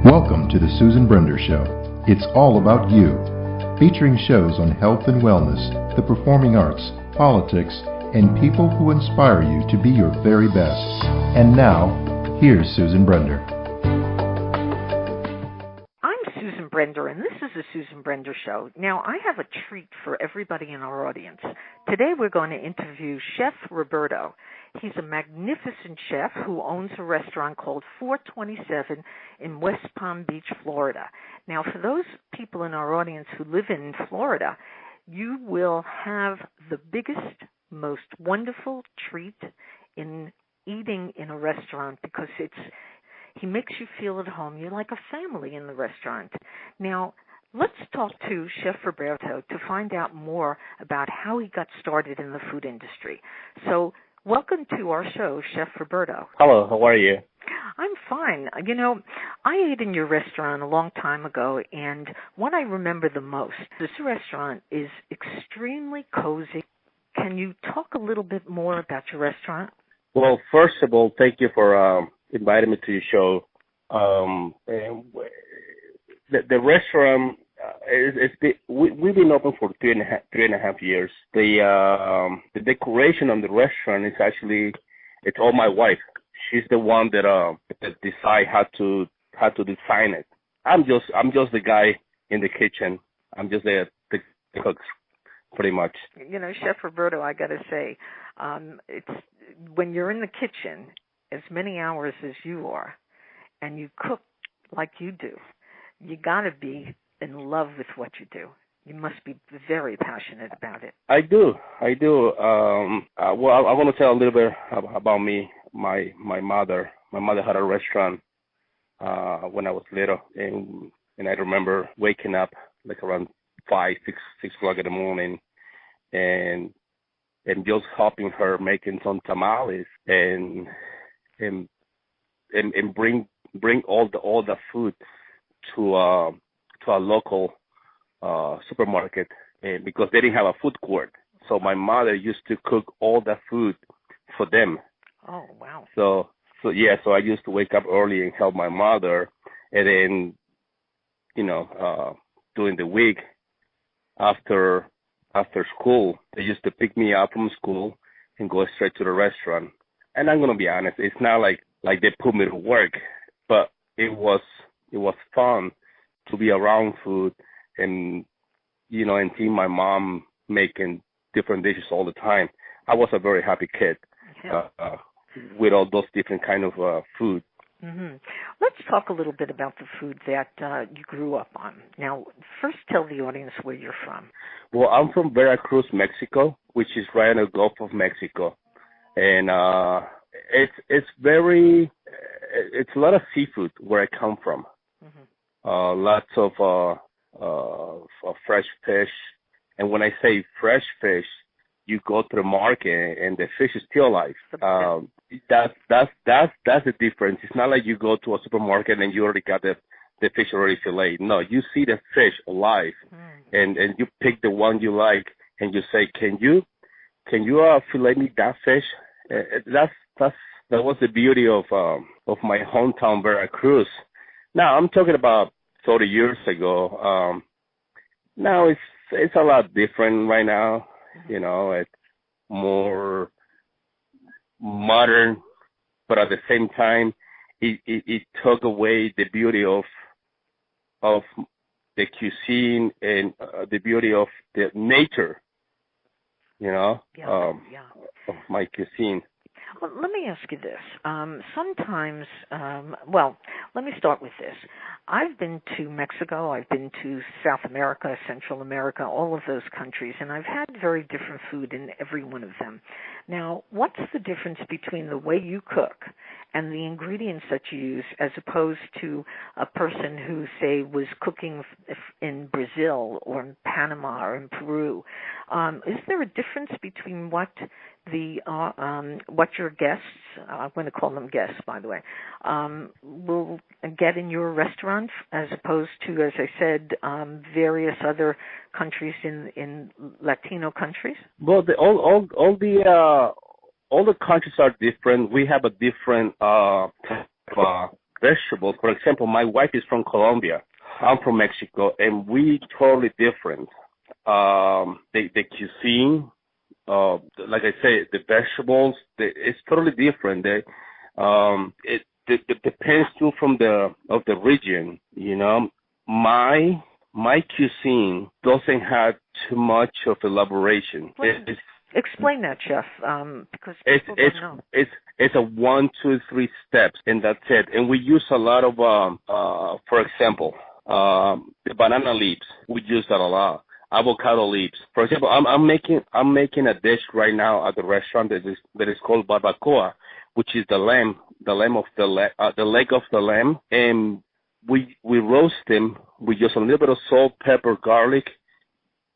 Welcome to the Susan Brender Show. It's all about you. Featuring shows on health and wellness, the performing arts, politics, and people who inspire you to be your very best. And now, here's Susan Brender. I'm Susan Brender, and this is the Susan Brender Show. Now, I have a treat for everybody in our audience. Today, we're going to interview Chef Roberto. He's a magnificent chef who owns a restaurant called 427 in West Palm Beach, Florida. Now, for those people in our audience who live in Florida, you will have the biggest, most wonderful treat in eating in a restaurant because he makes you feel at home. You're like a family in the restaurant. Now, let's talk to Chef Roberto to find out more about how he got started in the food industry. So, welcome to our show, Chef Roberto. Hello, how are you? I'm fine. You know, I ate in your restaurant a long time ago, and what I remember the most, this restaurant is extremely cozy. Can you talk a little bit more about your restaurant? Well, first of all, thank you for inviting me to your show. And the restaurant, we've been open for three and a half years. The decoration on the restaurant is actually, it's all my wife. She's the one that decide how to design it. I'm just the guy in the kitchen. I'm just the cook, pretty much. You know, Chef Roberto, I got to say, it's when you're in the kitchen as many hours as you are, and you cook like you do, you got to be in love with what you do. You must be very passionate about it. I do. Well, I want to tell a little bit about me. My mother had a restaurant when I was little, and I remember waking up like around 6 o'clock in the morning, and just helping her making some tamales and bring all the food to a local supermarket, and because they didn't have a food court, so my mother used to cook all the food for them. Oh, wow. So I used to wake up early and help my mother, and then, during the week after school, they used to pick me up from school and go straight to the restaurant. And I'm gonna be honest, it's not like they put me to work, but it was fun to be around food and see my mom making different dishes all the time. I was a very happy kid. Yeah. With all those different kind of food. Mm-hmm. Let's talk a little bit about the food that you grew up on. Now, first tell the audience where you're from. Well, I'm from Veracruz, Mexico, which is right in the Gulf of Mexico. And it's a lot of seafood where I come from. Mm-hmm. Lots of fresh fish. And when I say fresh fish, you go to the market and the fish is still alive. That's the difference. It's not like you go to a supermarket and you already got the fish already filleted. No, you see the fish alive, and you pick the one you like, and you say, "Can you fillet me that fish?" That was the beauty of my hometown, Veracruz. Now I'm talking about 30 years ago. Now it's a lot different right now. It's more modern, but at the same time, it took away the beauty of the cuisine and the beauty of the nature, of my cuisine. Well, let me ask you this. Sometimes, let me start with this. I've been to Mexico, I've been to South America, Central America, all of those countries, and I've had very different food in every one of them. Now, what's the difference between the way you cook and the ingredients that you use as opposed to a person who, say, was cooking in Brazil or in Panama or in Peru? Is there a difference between what your guests, I'm going to call them guests, by the way, will get in your restaurant as opposed to, as I said, various other countries in Latino countries? Well, all the countries are different. We have a different type of vegetables. For example, my wife is from Colombia. I'm from Mexico, and we totally different. The cuisine, like I say, the vegetables, it's totally different. It depends too from the region. You know, my cuisine doesn't have too much of elaboration. Explain that, Chef, because people don't know. It's a 1, 2, 3 steps, and that's it. And we use a lot of, for example, the banana leaves. We use that a lot. Avocado leaves. For example, I'm making a dish right now at the restaurant that is called barbacoa, which is the leg of the lamb, and we roast them. We use a little bit of salt, pepper, garlic,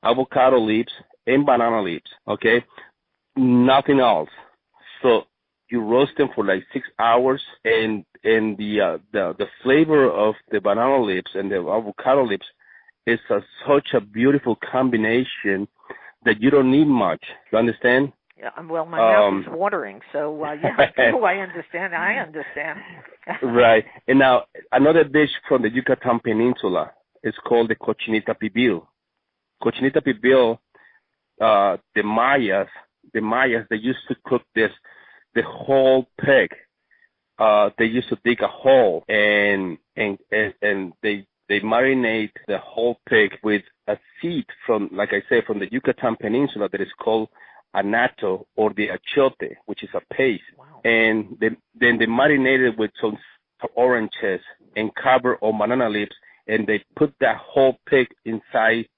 avocado leaves, and banana leaves. Okay, nothing else. So you roast them for like 6 hours, and the flavor of the banana leaves and the avocado leaves is such a beautiful combination that you don't need much. You understand? Yeah, well, my mouth is watering, so yeah, I understand. Right. And now, another dish from the Yucatan Peninsula is called the cochinita pibil. Cochinita pibil, the Mayas, they used to cook the whole pig. They used to dig a hole, and they marinate the whole pig with a seed from the Yucatan Peninsula that is called anato or the achiote, which is a paste. Wow. And then they marinate it with some oranges and cover on banana leaves, and they put that whole pig inside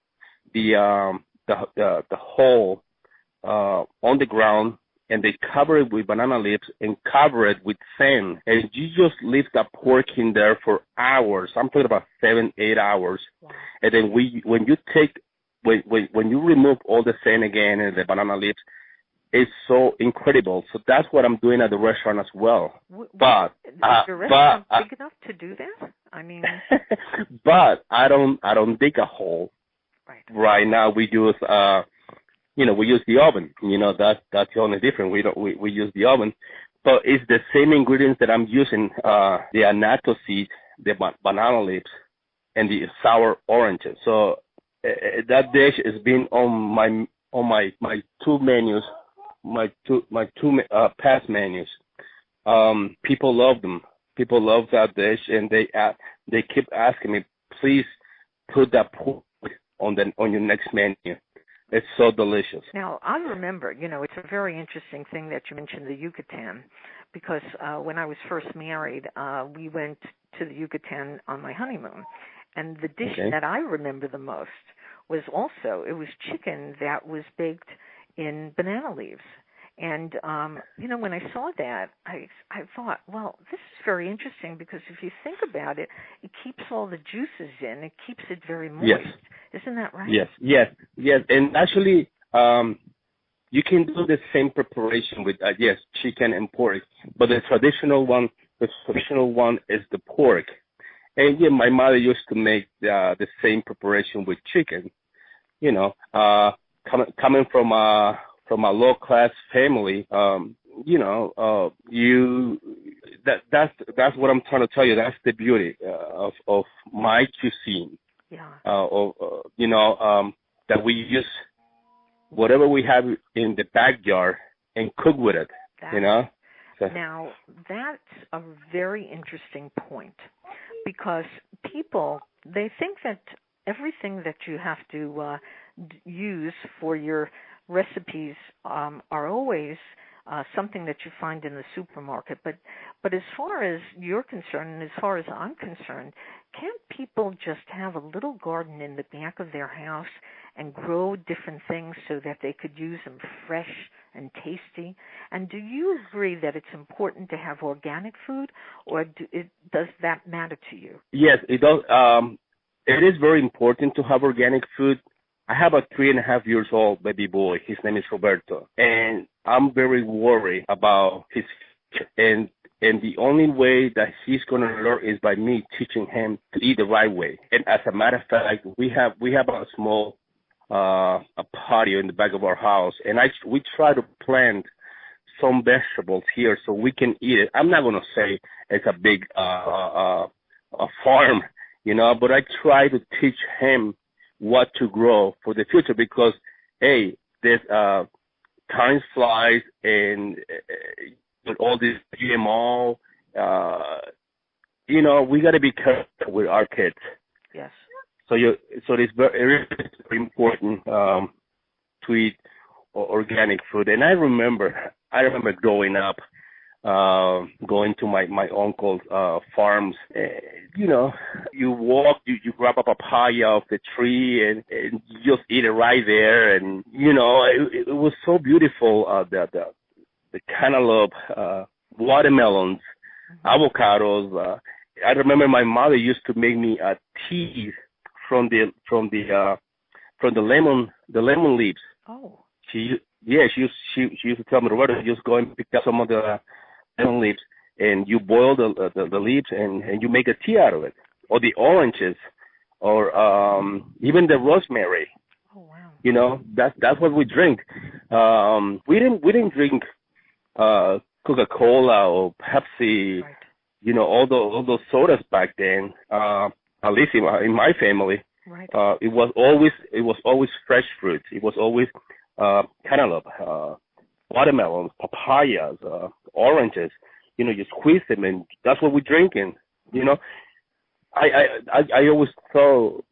the hole on the ground, and they cover it with banana leaves and cover it with sand. And you just leave that pork in there for hours. I'm talking about 7-8 hours. Wow. And then when you remove all the sand again and the banana leaves, it's so incredible. So that's what I'm doing at the restaurant as well. But is the restaurant big enough to do that? I mean, but I don't dig a hole. Right now we use we use the oven. That's the only difference. We use the oven, but it's the same ingredients that I'm using: the anato seed, the banana leaves, and the sour oranges. So that dish has been on my two menus, my two past menus. People love them. People love that dish, and they keep asking me, please put that pork on your next menu. It's so delicious. Now, I remember, it's a very interesting thing that you mentioned the Yucatan, because when I was first married, we went to the Yucatan on my honeymoon. And the dish that I remember the most was it was chicken that was baked in banana leaves. And, when I saw that, I thought, well, this is very interesting, because if you think about it, it keeps all the juices in. It keeps it very moist. Yes. Isn't that right? Yes. And actually, you can do the same preparation with, chicken and pork. But the traditional one is the pork. And my mother used to make the same preparation with chicken. Coming from a low class family, that's what I'm trying to tell you. That's the beauty of my cuisine. Yeah. That we use whatever we have in the backyard and cook with it. So. Now, that's a very interesting point, because people, they think that everything that you have to use for your recipes are always something that you find in the supermarket. But as far as you're concerned, and as far as I'm concerned, can't people just have a little garden in the back of their house and grow different things so that they could use them fresh and tasty? And do you agree that it's important to have organic food, or does that matter to you? Yes, it does. It is very important to have organic food. I have a 3.5-year-old baby boy. His name is Roberto, and I'm very worried about his future. And the only way that he's going to learn is by me teaching him to eat the right way. And as a matter of fact, we have a small a patio in the back of our house, and we try to plant some vegetables here so we can eat it. I'm not going to say it's a big a farm, but I try to teach him what to grow for the future because, hey, there's time flies and with all this GMO, we got to be careful with our kids. Yes. So it's very important to eat organic food. And I remember growing up, going to my uncle's farms. You walk, you grab a papaya off the tree, and you just eat it right there. And it was so beautiful. The cantaloupe, watermelons, avocados. I remember my mother used to make me tea from the lemon leaves. Oh. She used to tell me, Roberto, just go and pick up some of the lemon leaves, and you boil the leaves, and you make a tea out of it, or the oranges, or even the rosemary. Oh wow! That's what we drink. We didn't drink Coca-Cola or Pepsi. Right. All those sodas back then. At least in my family. Right. It was always fresh fruits. It was always cantaloupe, watermelons, papayas, oranges. You squeeze them, and that's what we're drinking. I always thought,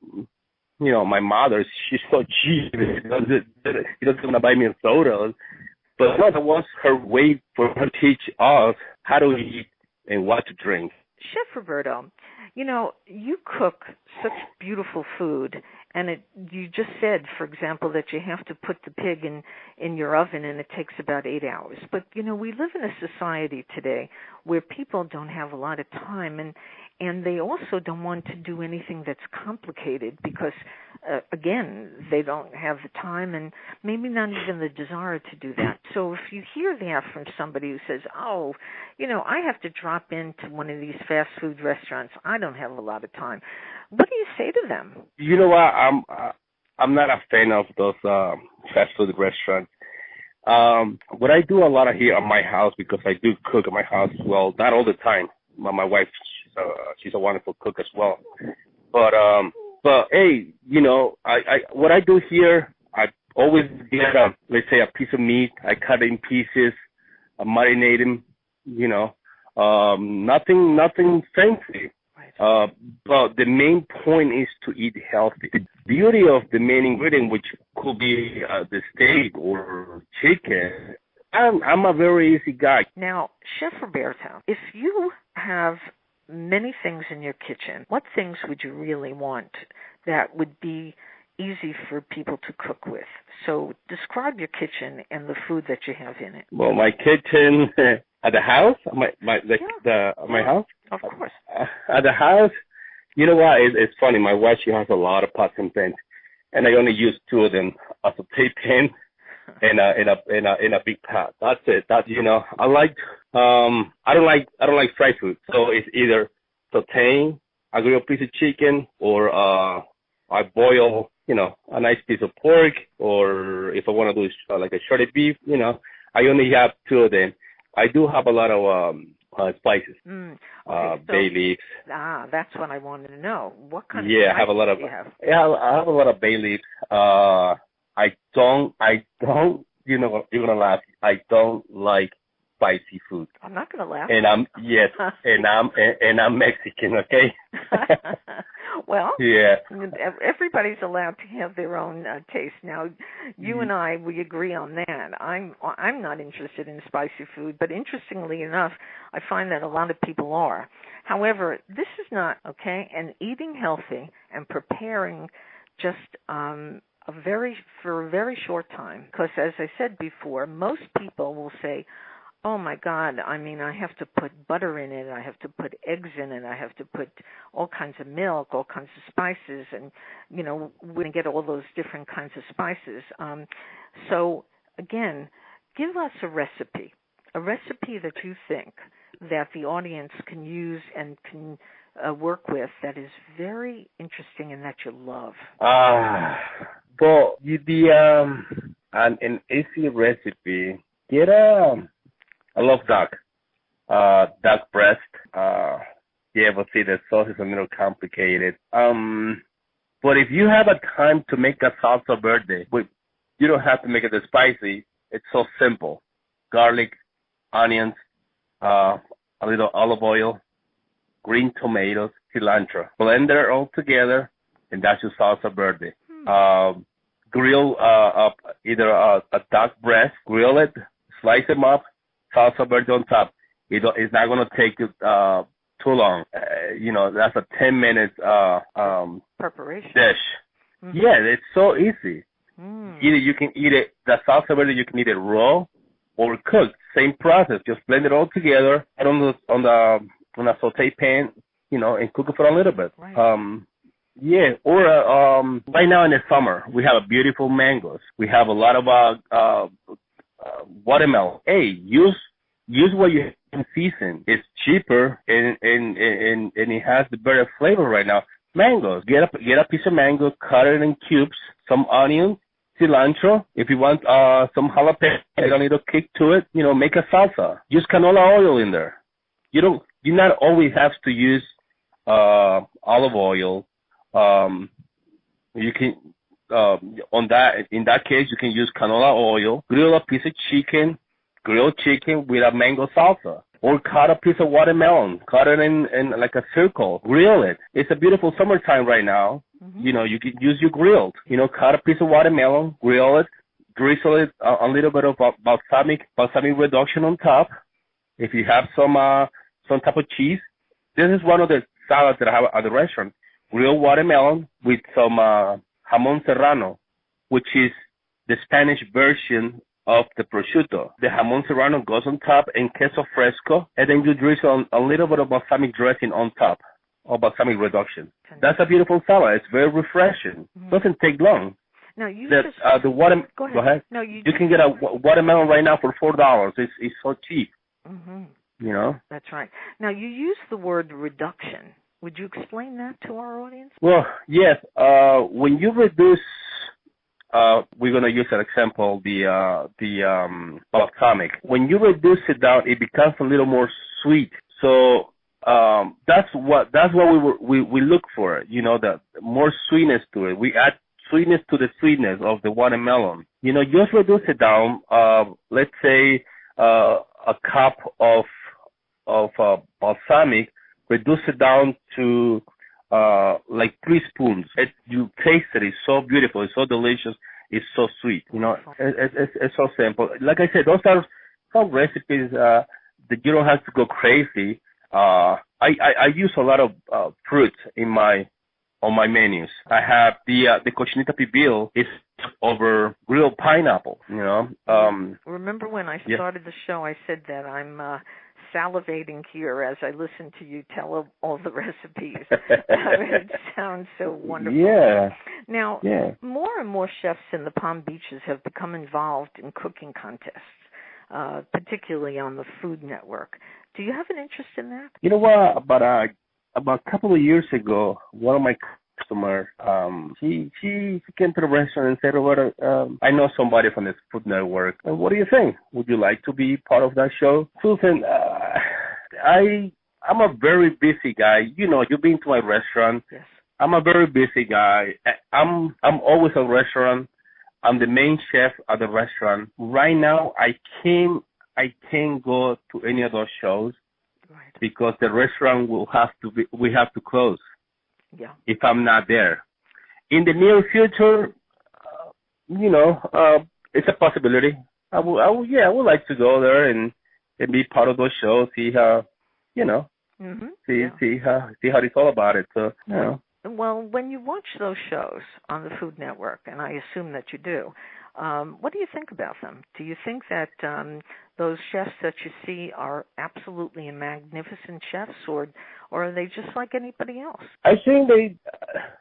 my mother, she's so cheap. She doesn't want to buy me a soda. But no, that was her way for her to teach us how to eat and what to drink. Chef Roberto, you cook such beautiful food, and you just said, for example, that you have to put the pig in your oven and it takes about 8 hours. But, we live in a society today where people don't have a lot of time, and they also don't want to do anything that's complicated because, again, they don't have the time and maybe not even the desire to do that. So if you hear that from somebody who says, I have to drop into one of these fast food restaurants, I don't have a lot of time, what do you say to them? You know what? I'm not a fan of those fast food restaurants. What I do a lot of here at my house, because I do cook at my house as well, not all the time. My wife, she's a wonderful cook as well. But hey, what I do here, I always get let's say a piece of meat. I cut it in pieces, I marinate them. Nothing fancy. But the main point is to eat healthy. The beauty of the main ingredient, which could be the steak or chicken. I'm a very easy guy. Now, Chef Roberto, if you have many things in your kitchen, what things would you really want that would be easy for people to cook with? So describe your kitchen and the food that you have in it. Well, my kitchen at the house, my house? Of course. At the house, you know what? It's funny. My wife, she has a lot of pots and pans, and I only use 2 of them: a saute pan and a big pot. That's it. I like. I don't like fried food, so it's either sauteing a grilled piece of chicken, or I boil, a nice piece of pork, or if I want to do like a shredded beef, I only have 2 of them. I do have a lot of spices, bay leaves. That's what I wanted to know. What kind of I have a lot of. Do you have? Yeah, I have a lot of bay leaves. I don't. You're gonna laugh. I don't like spicy food. I'm not gonna laugh. And I'm Mexican. Okay. Well, yeah. Everybody's allowed to have their own taste. Now, you and I, we agree on that. I'm not interested in spicy food, but interestingly enough, I find that a lot of people are. However, this is not okay. And eating healthy and preparing just for a very short time, because as I said before, most people will say, oh my God, I have to put butter in it, I have to put eggs in it, I have to put all kinds of milk, all kinds of spices, and, we're going to get all those different kinds of spices. So, again, give us a recipe that you think that the audience can use and can work with that is very interesting and that you love. Well, an easy recipe. Get I love duck. Duck breast. Yeah, but see, the sauce is a little complicated. But if you have a time to make a salsa verde, you don't have to make it spicy. It's so simple. Garlic, onions, a little olive oil, green tomatoes, cilantro. Blend it all together, and that's your salsa verde. Grill up either a duck breast, grill it, slice them up, salsa verde on top. It's not going to take you too long. That's a 10-minute preparation dish. Mm-hmm. Yeah, it's so easy. Either you can eat it, the salsa verde, you can eat it raw or cooked. Same process. Just blend it all together, put on a saute pan, and cook it for a little bit. Right. Or right now in the summer, we have beautiful mangoes. We have a lot of watermelon. Hey, use what you have in season. It's cheaper and it has the better flavor right now. Mangoes. Get a piece of mango, cut it in cubes, some onion, cilantro. If you want some jalapeno, a little kick to it, make a salsa. Use canola oil in there. You not always have to use olive oil. You can in that case you can use canola oil. Grill a piece of grilled chicken with a mango salsa. Or cut a piece of watermelon, cut it in like a circle, grill it. It's a beautiful summertime right now. Mm-hmm. You can use your grilled. Cut a piece of watermelon, grill it, drizzle it a little bit of balsamic reduction on top. If you have some type of cheese, this is one of the salads that I have at the restaurant. Grilled watermelon with some jamon serrano, which is the Spanish version of the prosciutto. The jamon serrano goes on top and queso fresco, and then you drizzle a little bit of balsamic dressing on top, or balsamic reduction. That's a beautiful salad. It's very refreshing. Mm-hmm. Doesn't take long. Now Go ahead. No, you can get a watermelon right now for $4. It's so cheap. Mm-hmm. That's right. Now you use the word reduction. Would you explain that to our audience? Well, yes. When you reduce, we're going to use an example, the balsamic. When you reduce it down, it becomes a little more sweet. So that's what we look for. The more sweetness to it. We add sweetness to the sweetness of the watermelon. Just reduce it down. Let's say a cup of balsamic. Reduce it down to like 3 spoons. You taste it. It's so beautiful. It's so delicious. It's so sweet. It's so simple. Like I said, those are some recipes that you don't have to go crazy. I use a lot of fruit on my menus. I have the cochinita pibil is over grilled pineapple. Remember when I started the show, I said that I'm salivating here as I listen to you tell all the recipes. It sounds so wonderful. Yeah. Now, more and more chefs in the Palm Beaches have become involved in cooking contests, particularly on the Food Network. Do you have an interest in that? You know what? About a couple of years ago, one of my customers, she came to the restaurant and said, Roberto, I know somebody from this Food Network. And what do you think? Would you like to be part of that show? Susan, I'm a very busy guy. You've been to my restaurant. Yes. I'm a very busy guy. I'm always at the restaurant. I'm the main chef at the restaurant. Right now, I can't go to any of those shows. Right. Because the restaurant we have to close. Yeah. If I'm not there. In the near future, it's a possibility. I would like to go there and be part of those shows, see how, see how it's all about it. So, Well, when you watch those shows on the Food Network, and I assume that you do, what do you think about them? Do you think that those chefs that you see are absolutely magnificent chefs, or are they just like anybody else? I think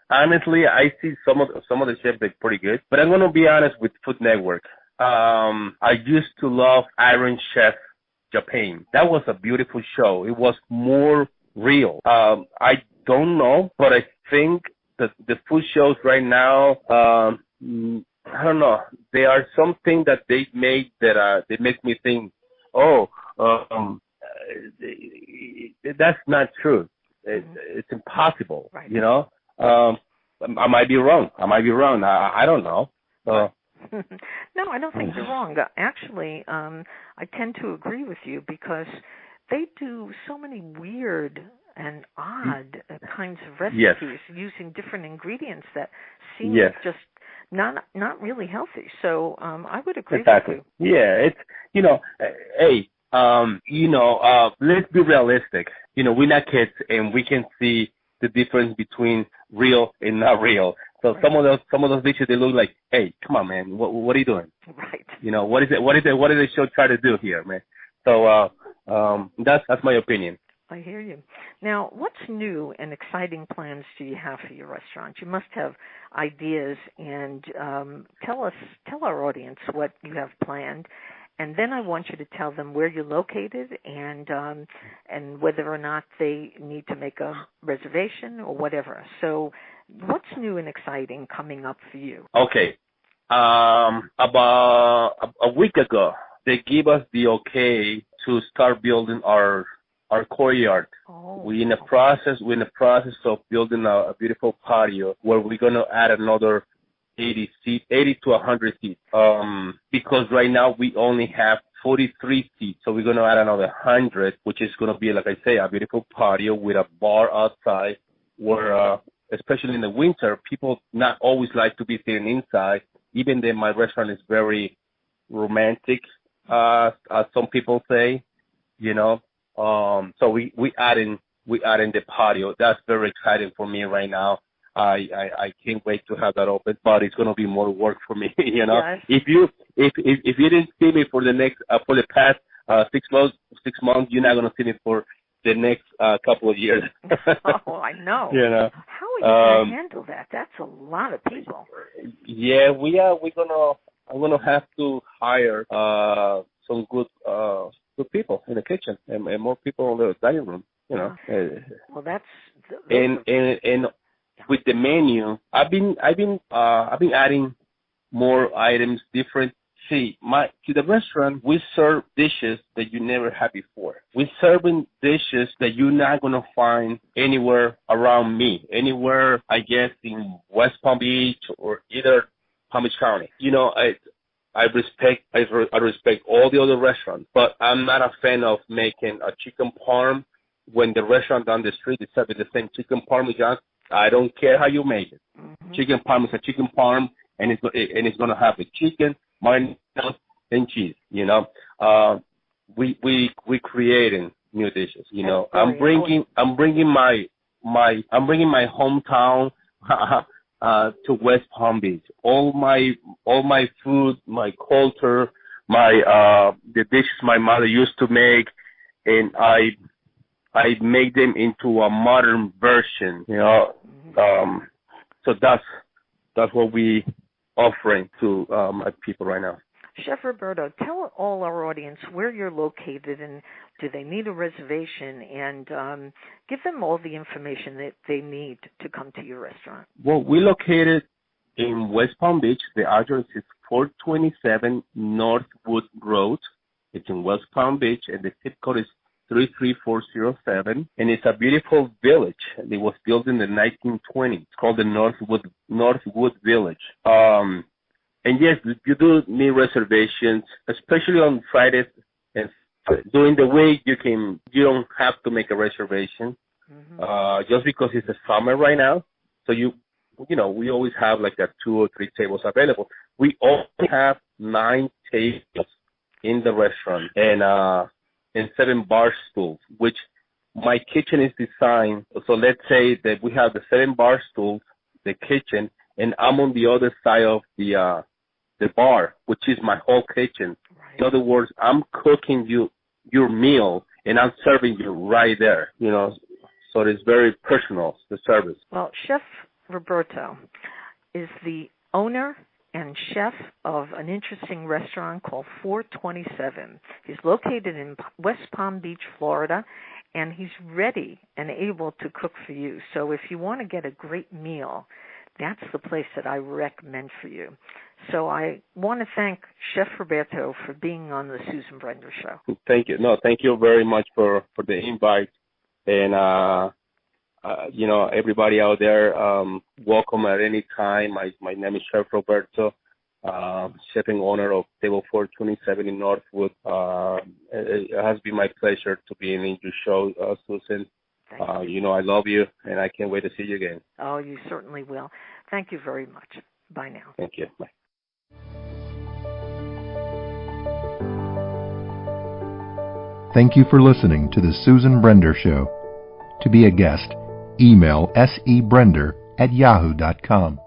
honestly, I see some of the chefs they're pretty good. But I'm going to be honest with Food Network. I used to love Iron Chef Japan. That was a beautiful show. It was more real. I don't know, but I think that the food shows right now, I don't know. There are something that they made that they make me think, that's not true. It's impossible. Right. You know, I might be wrong. I don't know. So. No, I don't think you're wrong. Actually, I tend to agree with you because they do so many weird and odd kinds of recipes using different ingredients that seem just not really healthy. So I would agree with you. Yeah, it's let's be realistic. You know, we're not kids, and we can see the difference between real and not real. So some of those dishes, they look like, hey, come on, man, what are you doing? Right. You know, what did the show try to do here, man? So that's my opinion. I hear you. Now, what's new and exciting plans do you have for your restaurant? You must have ideas, and tell our audience what you have planned, and then I want you to tell them where you're located and whether or not they need to make a reservation or whatever. So, what's new and exciting coming up for you? Okay, about a week ago, they gave us the okay to start building our courtyard. We're in the process of building a beautiful patio where we're gonna add another 80 to 100 seats. Because right now we only have 43 seats, so we're gonna add another 100, which is gonna be, like I say, a beautiful patio with a bar outside, where especially in the winter, people not always like to be sitting inside. Even though my restaurant is very romantic, as some people say, you know. So we adding the patio. That's very exciting for me right now. I can't wait to have that open, but it's gonna be more work for me. You know, yes. If you didn't see me for the past 6 months, you're not gonna see me for the next couple of years. Oh, I know. You know, how are you gonna handle that? That's a lot of people. Yeah, I'm gonna have to hire some good people in the kitchen and more people in the dining room. You know. Well, that's and with the menu, I've been adding more items, different. To the restaurant, we serve dishes that you never had before. We're serving dishes that you're not gonna find anywhere around me, anywhere, I guess, in West Palm Beach or either Palm Beach County. You know, I respect all the other restaurants, but I'm not a fan of making a chicken parm when the restaurant down the street is serving the same chicken parmesan. I don't care how you make it. Mm-hmm. Chicken parm is a chicken parm, and it's gonna have the chicken, mayonnaise, and cheese. You know, we creating new dishes. You know, I'm bringing my hometown to West Palm Beach. All my food, my culture, the dishes my mother used to make, and I make them into a modern version. You know, so that's what we offering to my people right now. Chef Roberto, tell all our audience where you're located and do they need a reservation, and give them all the information that they need to come to your restaurant. Well, we're located in West Palm Beach. The address is 427 Northwood Road. It's in West Palm Beach, and the zip code is 33407, and it's a beautiful village. It was built in the 1920s. It's called the Northwood Village. And yes, you do need reservations, especially on Fridays and during the week. You don't have to make a reservation, just because it's the summer right now. So you know, we always have like 2 or 3 tables available. We only have 9 tables in the restaurant, and 7 bar stools, which my kitchen is designed. So let's say that we have the 7 bar stools, the kitchen, and I'm on the other side of the bar, which is my whole kitchen. Right. In other words, I'm cooking your meal, and I'm serving you right there. You know, so it's very personal, the service. Well, Chef Roberto is the owner and chef of an interesting restaurant called 427. He's located in West Palm Beach, Florida, and he's ready and able to cook for you. So if you want to get a great meal, that's the place that I recommend for you. So I want to thank Chef Roberto for being on the Susan Brender Show. Thank you. No, thank you very much for the invite. And everybody out there, welcome at any time. My name is Chef Roberto, chef and owner of Table 427 in Northwood. It has been my pleasure to be in your show, Susan. I love you, and I can't wait to see you again. Oh, you certainly will. Thank you very much. Bye now. Thank you. Bye. Thank you for listening to The Susan Brender Show. To be a guest, email sebrender@yahoo.com.